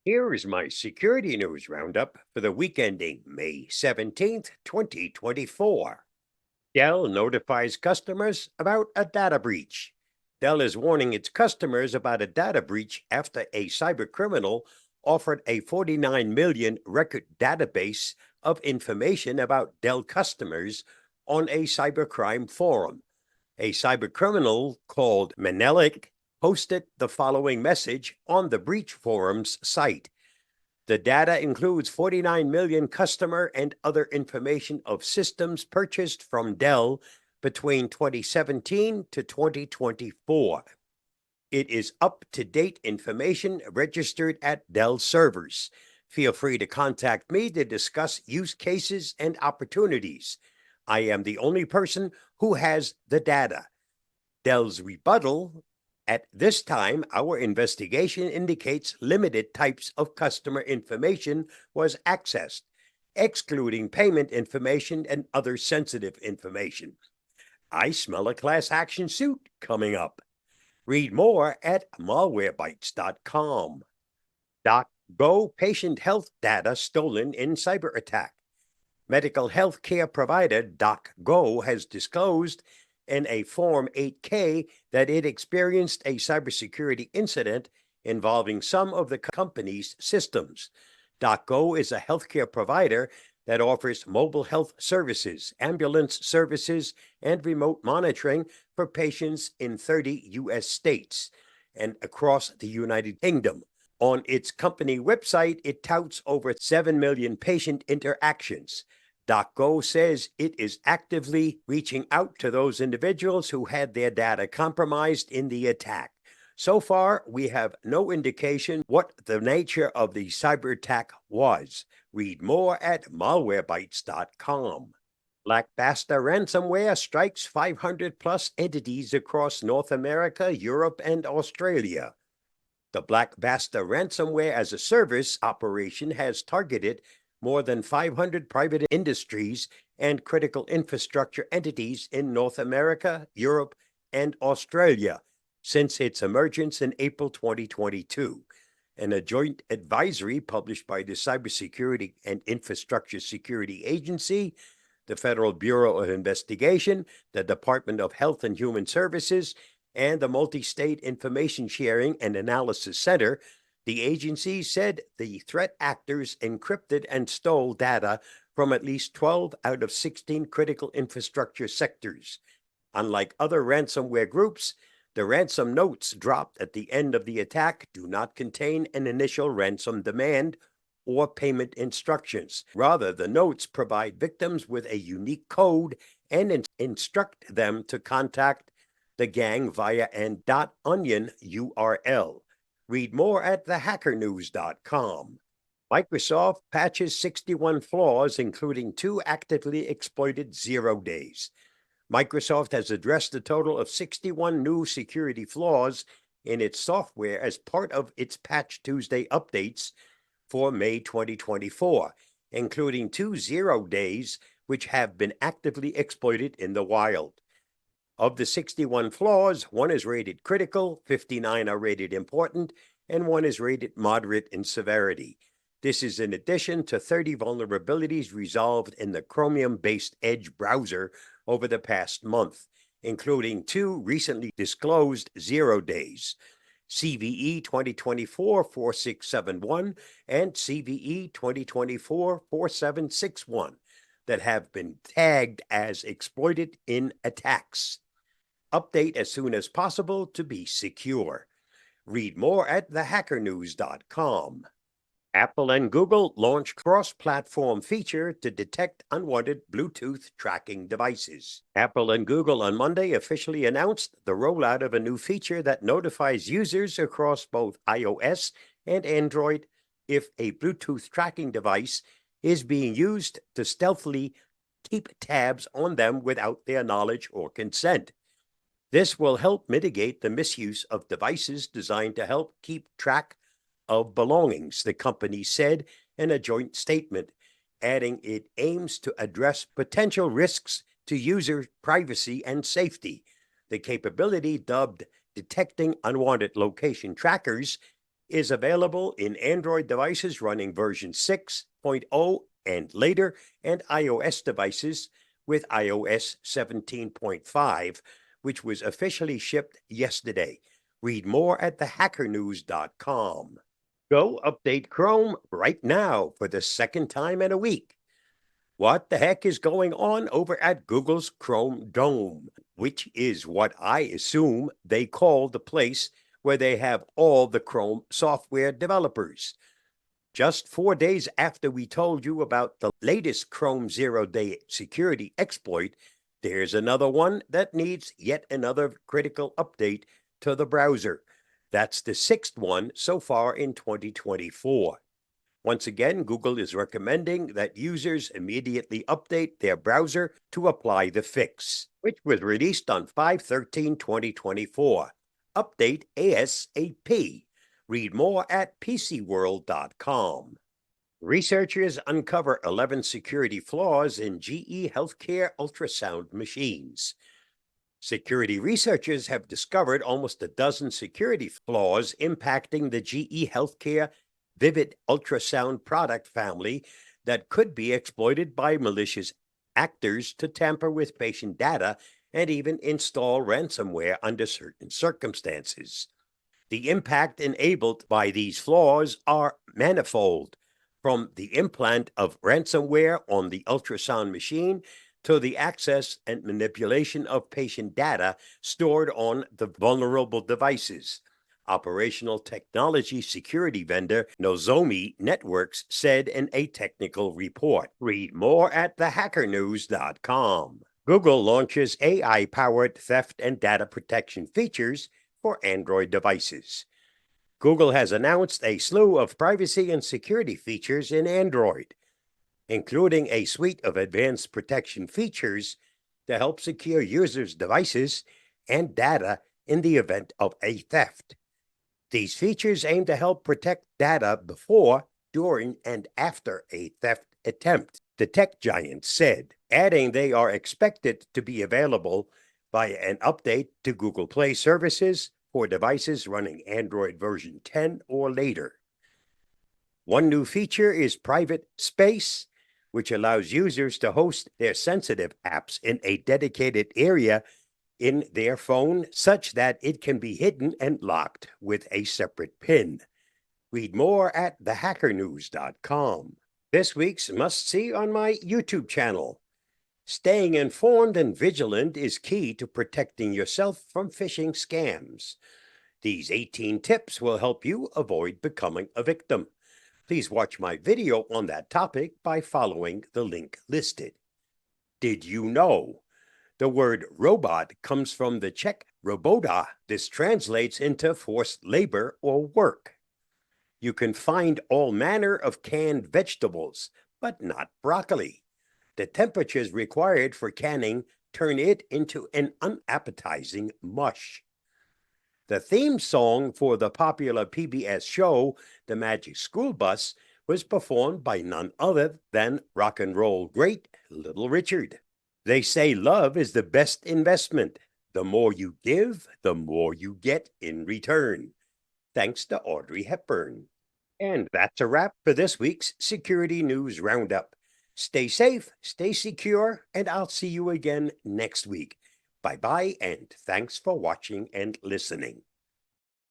Here is my Security News Roundup for the week ending May 17th, 2024. Dell notifies customers about a data breach. Dell is warning its customers about a data breach after a cybercriminal offered a 49 million record database of information about Dell customers on a cybercrime forum. A cybercriminal called Menelik posted the following message on the breach forum's site. The data includes 49 million customer and other information of systems purchased from Dell between 2017 to 2024. It is up-to-date information registered at Dell servers. Feel free to contact me to discuss use cases and opportunities. I am the only person who has the data. Dell's rebuttal: at this time, our investigation indicates limited types of customer information was accessed, excluding payment information and other sensitive information. I smell a class action suit coming up. Read more at malwarebytes.com. .go patient health data stolen in cyber attack. Medical health care provider DocGo has disclosed in a Form 8K that it experienced a cybersecurity incident involving some of the company's systems. DocGo is a healthcare provider that offers mobile health services, ambulance services, and remote monitoring for patients in 30 U.S. states and across the United Kingdom. On its company website, it touts over 7 million patient interactions. DocGo says it is actively reaching out to those individuals who had their data compromised in the attack. So far, we have no indication what the nature of the cyber attack was. Read more at malwarebytes.com. Blackbuster ransomware strikes 500 plus entities across North America, Europe, and Australia. The Blackbuster ransomware as a service operation has targeted more than 500 private industries and critical infrastructure entities in North America, Europe, and Australia since its emergence in April 2022. In a joint advisory published by the Cybersecurity and Infrastructure Security Agency, the Federal Bureau of Investigation, the Department of Health and Human Services, and the Multi-State Information Sharing and Analysis Center, the agency said the threat actors encrypted and stole data from at least 12 out of 16 critical infrastructure sectors. Unlike other ransomware groups, the ransom notes dropped at the end of the attack do not contain an initial ransom demand or payment instructions. Rather, the notes provide victims with a unique code and instruct them to contact the gang via an .onion URL. Read more at thehackernews.com. Microsoft patches 61 flaws, including 2 actively exploited 0 days. Microsoft has addressed a total of 61 new security flaws in its software as part of its Patch Tuesday updates for May 2024, including 2 0 days which have been actively exploited in the wild. Of the 61 flaws, 1 is rated critical, 59 are rated important, and 1 is rated moderate in severity. This is in addition to 30 vulnerabilities resolved in the Chromium-based Edge browser over the past month, including 2 recently disclosed 0 days: CVE 2024-4671 and CVE 2024-4761 that have been tagged as exploited in attacks. Update as soon as possible to be secure. Read more at thehackernews.com. Apple and Google launch cross-platform feature to detect unwanted Bluetooth tracking devices. Apple and Google on Monday officially announced the rollout of a new feature that notifies users across both iOS and Android if a Bluetooth tracking device is being used to stealthily keep tabs on them without their knowledge or consent. This will help mitigate the misuse of devices designed to help keep track of belongings, the company said in a joint statement, adding it aims to address potential risks to user privacy and safety. The capability, dubbed Detecting Unwanted Location Trackers, is available in Android devices running version 6.0 and later, and iOS devices with iOS 17.5, which was officially shipped yesterday. Read more at thehackernews.com. Go update Chrome right now for the second time in a week. What the heck is going on over at Google's Chrome Dome, which is what I assume they call the place where they have all the Chrome software developers? Just 4 days after we told you about the latest Chrome zero-day security exploit, there's another one that needs yet another critical update to the browser. That's the 6th one so far in 2024. Once again, Google is recommending that users immediately update their browser to apply the fix, which was released on 5/13/2024. Update ASAP. Read more at pcworld.com. Researchers uncover 11 security flaws in GE Healthcare ultrasound machines. Security researchers have discovered almost a dozen security flaws impacting the GE Healthcare Vivid ultrasound product family that could be exploited by malicious actors to tamper with patient data and even install ransomware under certain circumstances. The impact enabled by these flaws are manifold, from the implant of ransomware on the ultrasound machine to the access and manipulation of patient data stored on the vulnerable devices. Operational technology security vendor Nozomi Networks said in a technical report. Read more at thehackernews.com. Google launches AI-powered theft and data protection features for Android devices. Google has announced a slew of privacy and security features in Android, including a suite of advanced protection features to help secure users' devices and data in the event of a theft. These features aim to help protect data before, during, and after a theft attempt, the tech giant said, adding they are expected to be available via an update to Google Play services for devices running Android version 10 or later. One new feature is Private Space, which allows users to host their sensitive apps in a dedicated area in their phone such that it can be hidden and locked with a separate PIN. Read more at thehackernews.com. This week's must-see on my YouTube channel. Staying informed and vigilant is key to protecting yourself from phishing scams. These 18 tips will help you avoid becoming a victim. Please watch my video on that topic by following the link listed. Did you know? The word robot comes from the Czech robota. This translates into forced labor or work. You can find all manner of canned vegetables, but not broccoli. The temperatures required for canning turn it into an unappetizing mush. The theme song for the popular PBS show, The Magic School Bus, was performed by none other than rock and roll great Little Richard. They say love is the best investment. The more you give, the more you get in return. Thanks to Audrey Hepburn. And that's a wrap for this week's Security News Roundup. Stay safe, stay secure, and I'll see you again next week. Bye-bye, and thanks for watching and listening.